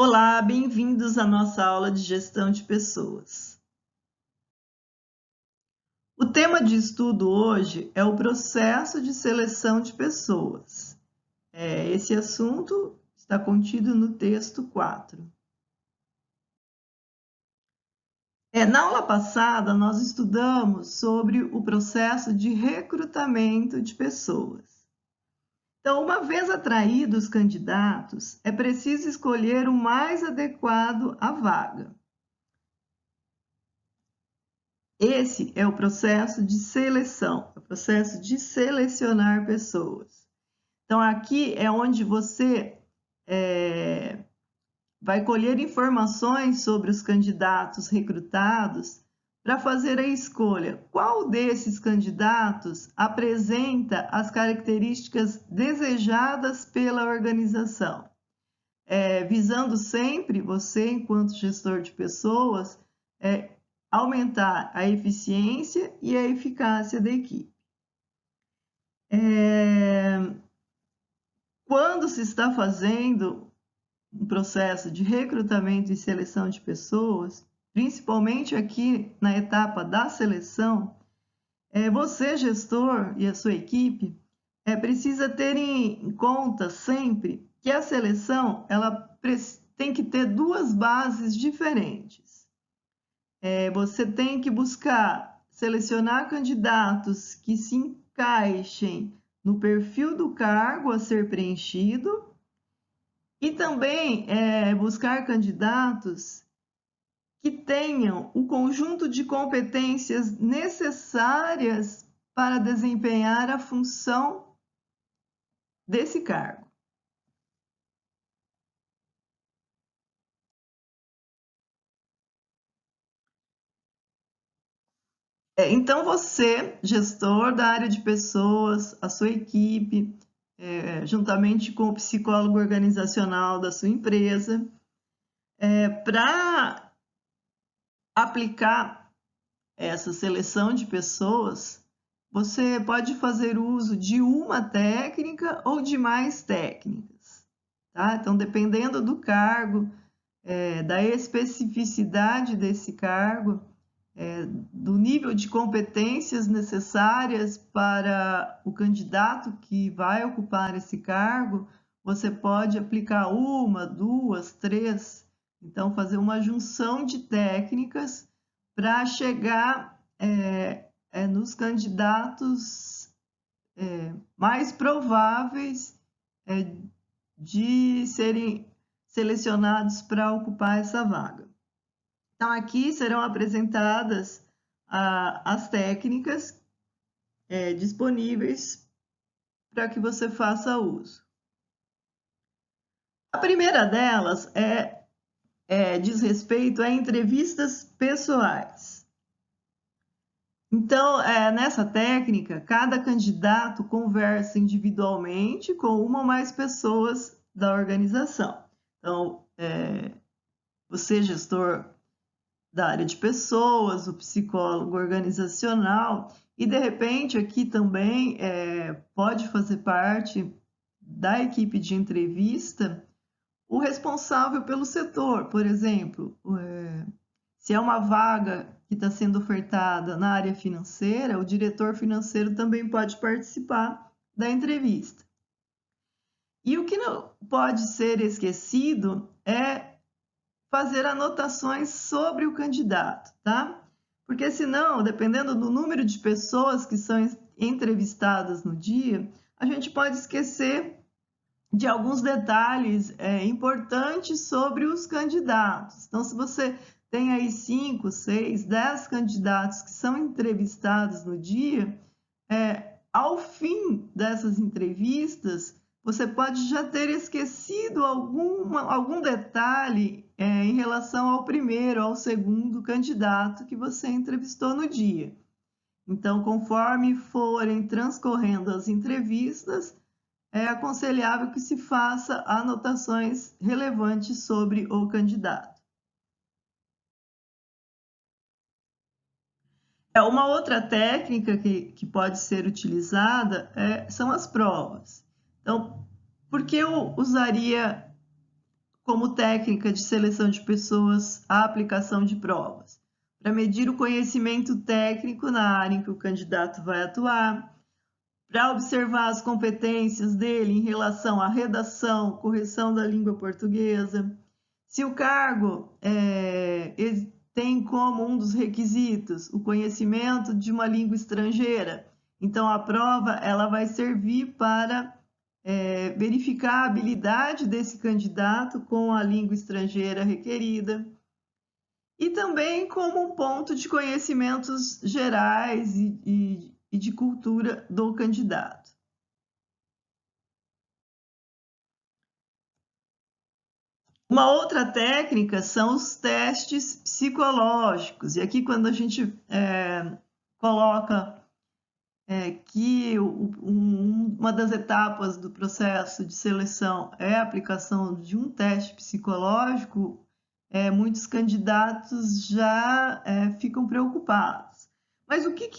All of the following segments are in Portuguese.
Olá, bem-vindos à nossa aula de gestão de pessoas. O tema de estudo hoje é o processo de seleção de pessoas. Esse assunto está contido no texto 4. Na aula passada, nós estudamos sobre o processo de recrutamento de pessoas. Então, uma vez atraídos os candidatos, é preciso escolher o mais adequado à vaga. Esse é o processo de seleção, é o processo de selecionar pessoas. Então, aqui é onde você vai colher informações sobre os candidatos recrutados para fazer a escolha. Qual desses candidatos apresenta as características desejadas pela organização? Visando sempre você, enquanto gestor de pessoas, aumentar a eficiência e a eficácia da equipe. Quando se está fazendo um processo de recrutamento e seleção de pessoas, principalmente aqui na etapa da seleção, você, gestor, e a sua equipe, precisa ter em conta sempre que a seleção ela tem que ter duas bases diferentes. Você tem que buscar selecionar candidatos que se encaixem no perfil do cargo a ser preenchido e também buscar candidatos que tenham o conjunto de competências necessárias para desempenhar a função desse cargo. Então, você, gestor da área de pessoas, a sua equipe, juntamente com o psicólogo organizacional da sua empresa, para aplicar essa seleção de pessoas, você pode fazer uso de uma técnica ou de mais técnicas, tá? Então, dependendo do cargo, da especificidade desse cargo, do nível de competências necessárias para o candidato que vai ocupar esse cargo, você pode aplicar uma, duas, três, então fazer uma junção de técnicas para chegar nos candidatos mais prováveis de serem selecionados para ocupar essa vaga. Então, aqui serão apresentadas as técnicas disponíveis para que você faça uso. A primeira delas diz respeito a entrevistas pessoais. Então, nessa técnica, cada candidato conversa individualmente com uma ou mais pessoas da organização. Então, você, gestor da área de pessoas, o psicólogo organizacional, e de repente aqui também pode fazer parte da equipe de entrevista o responsável pelo setor, por exemplo, se é uma vaga que está sendo ofertada na área financeira, o diretor financeiro também pode participar da entrevista. E o que não pode ser esquecido é fazer anotações sobre o candidato, tá? Porque senão, dependendo do número de pessoas que são entrevistadas no dia, a gente pode esquecer de alguns detalhes importantes sobre os candidatos. Então, se você tem aí 5, 6, 10 candidatos que são entrevistados no dia, ao fim dessas entrevistas, você pode já ter esquecido algum detalhe em relação ao primeiro, ao segundo candidato que você entrevistou no dia. Então, conforme forem transcorrendo as entrevistas, é aconselhável que se faça anotações relevantes sobre o candidato. Uma outra técnica que pode ser utilizada são as provas. Então, por que eu usaria como técnica de seleção de pessoas, a aplicação de provas, para medir o conhecimento técnico na área em que o candidato vai atuar, para observar as competências dele em relação à redação, correção da língua portuguesa. Se o cargo tem como um dos requisitos o conhecimento de uma língua estrangeira, então a prova ela vai servir para verificar a habilidade desse candidato com a língua estrangeira requerida, e também como um ponto de conhecimentos gerais e de cultura do candidato. Uma outra técnica são os testes psicológicos, e aqui quando a gente coloca que uma das etapas do processo de seleção é a aplicação de um teste psicológico, muitos candidatos já ficam preocupados. Mas o que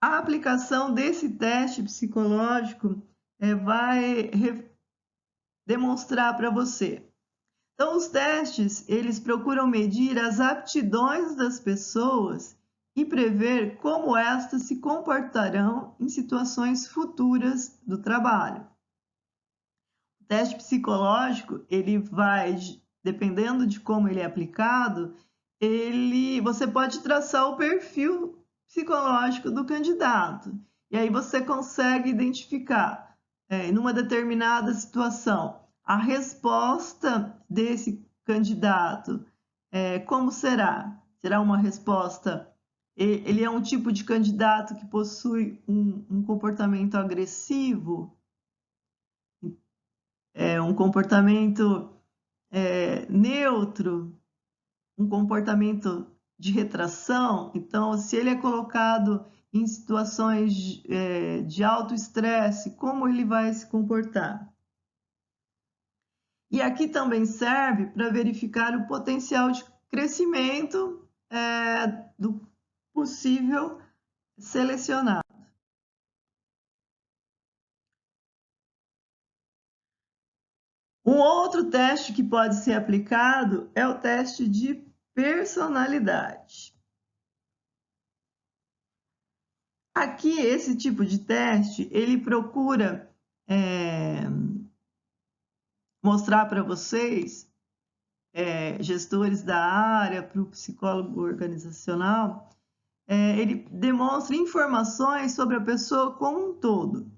a aplicação desse teste psicológico vai demonstrar para você? Então, os testes, eles procuram medir as aptidões das pessoas e prever como estas se comportarão em situações futuras do trabalho. O teste psicológico, ele vai, dependendo de como ele é aplicado, você pode traçar o perfil psicológico do candidato. E aí você consegue identificar, numa determinada situação, a resposta desse candidato, como será? Será uma resposta... Ele é um tipo de candidato que possui um comportamento agressivo, um comportamento neutro, um comportamento de retração. Então, se ele é colocado em situações de alto estresse, como ele vai se comportar? E aqui também serve para verificar o potencial de crescimento do possível selecionado. Um outro teste que pode ser aplicado é o teste de personalidade. Aqui, esse tipo de teste, ele procura mostrar para vocês, gestores da área, para o psicólogo organizacional, ele demonstra informações sobre a pessoa como um todo,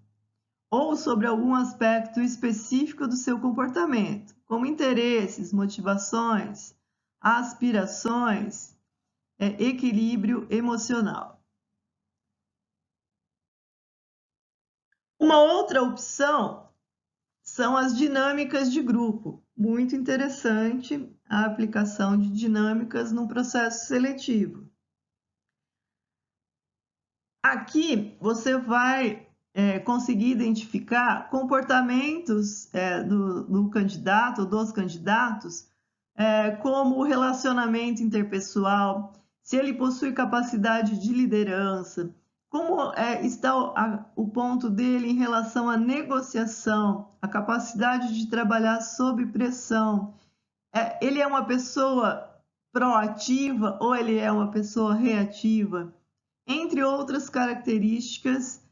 ou sobre algum aspecto específico do seu comportamento, como interesses, motivações, aspirações, equilíbrio emocional. Uma outra opção são as dinâmicas de grupo. Muito interessante a aplicação de dinâmicas no processo seletivo. Aqui você vai conseguir identificar comportamentos do candidato ou dos candidatos, como o relacionamento interpessoal, se ele possui capacidade de liderança, como está o ponto dele em relação à negociação, a capacidade de trabalhar sob pressão. Ele é uma pessoa proativa ou ele é uma pessoa reativa? Entre outras características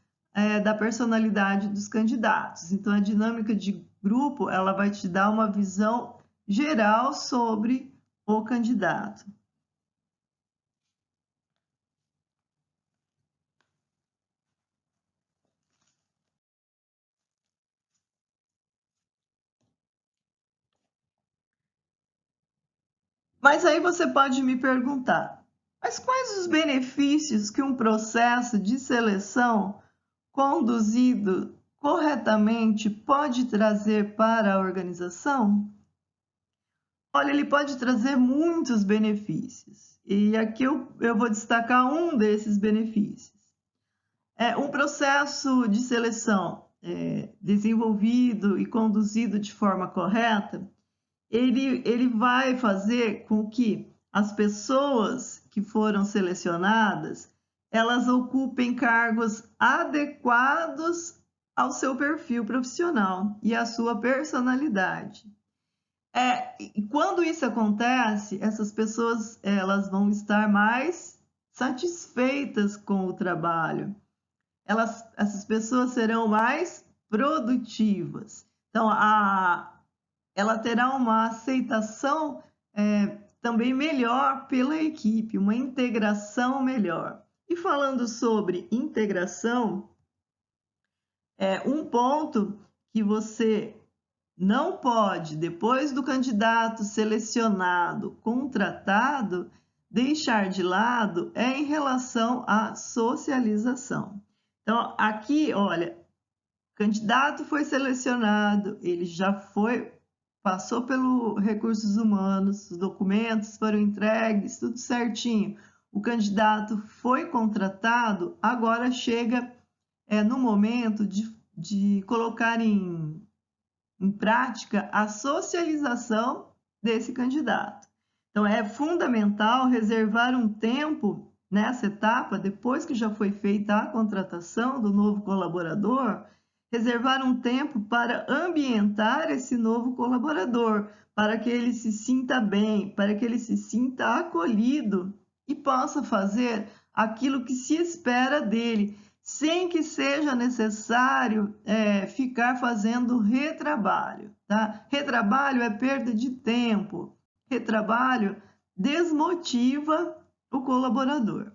da personalidade dos candidatos. Então, a dinâmica de grupo, ela vai te dar uma visão geral sobre o candidato. Mas aí você pode me perguntar, mas quais os benefícios que um processo de seleção conduzido corretamente pode trazer para a organização? Olha, ele pode trazer muitos benefícios, e aqui eu vou destacar um desses benefícios. Um processo de seleção desenvolvido e conduzido de forma correta, ele vai fazer com que as pessoas que foram selecionadas, elas ocupem cargos adequados ao seu perfil profissional e à sua personalidade. E quando isso acontece, essas pessoas elas vão estar mais satisfeitas com o trabalho. Essas pessoas serão mais produtivas. Então, ela terá uma aceitação também melhor pela equipe, uma integração melhor. E falando sobre integração, um ponto que você não pode, depois do candidato selecionado, contratado, deixar de lado é em relação à socialização. Então, aqui, olha, o candidato foi selecionado, ele já passou pelo recursos humanos, os documentos foram entregues, tudo certinho. O candidato foi contratado, agora chega no momento de colocar em prática a socialização desse candidato. Então, é fundamental reservar um tempo nessa etapa, depois que já foi feita a contratação do novo colaborador, reservar um tempo para ambientar esse novo colaborador, para que ele se sinta bem, para que ele se sinta acolhido e possa fazer aquilo que se espera dele, sem que seja necessário ficar fazendo retrabalho, tá? Retrabalho é perda de tempo, retrabalho desmotiva o colaborador.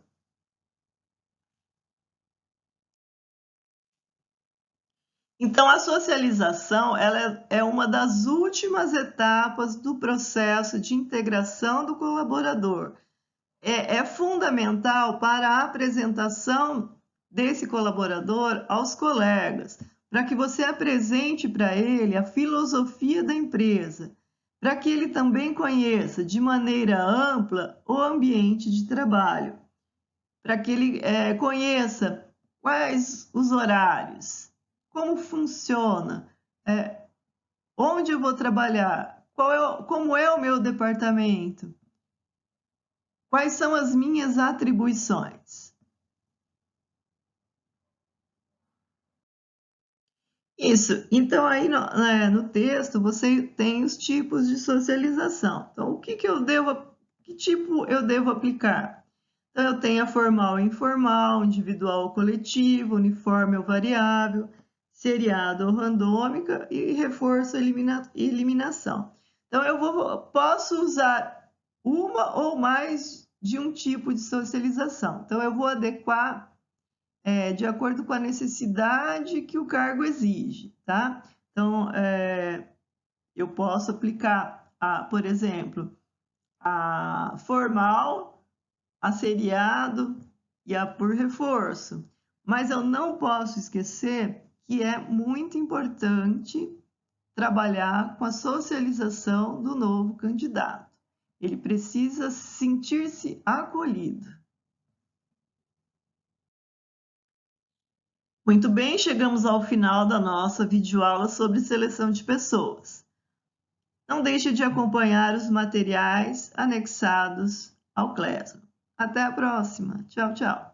Então, a socialização ela é uma das últimas etapas do processo de integração do colaborador. É fundamental para a apresentação desse colaborador aos colegas, para que você apresente para ele a filosofia da empresa, para que ele também conheça de maneira ampla o ambiente de trabalho, para que ele conheça quais os horários, como funciona, onde eu vou trabalhar, como é o meu departamento, quais são as minhas atribuições. Isso. Então, aí no texto, você tem os tipos de socialização. Então, que tipo eu devo aplicar? Então, eu tenho a formal e informal, individual ou coletivo, uniforme ou variável, seriado ou randômica e reforço e eliminação. Então, posso usar uma ou mais de um tipo de socialização. Então, eu vou adequar de acordo com a necessidade que o cargo exige, tá? Então, eu posso aplicar, por exemplo, a formal, a seriado e a por reforço. Mas eu não posso esquecer que é muito importante trabalhar com a socialização do novo candidato. Ele precisa sentir-se acolhido. Muito bem, chegamos ao final da nossa videoaula sobre seleção de pessoas. Não deixe de acompanhar os materiais anexados ao Classroom. Até a próxima. Tchau, tchau.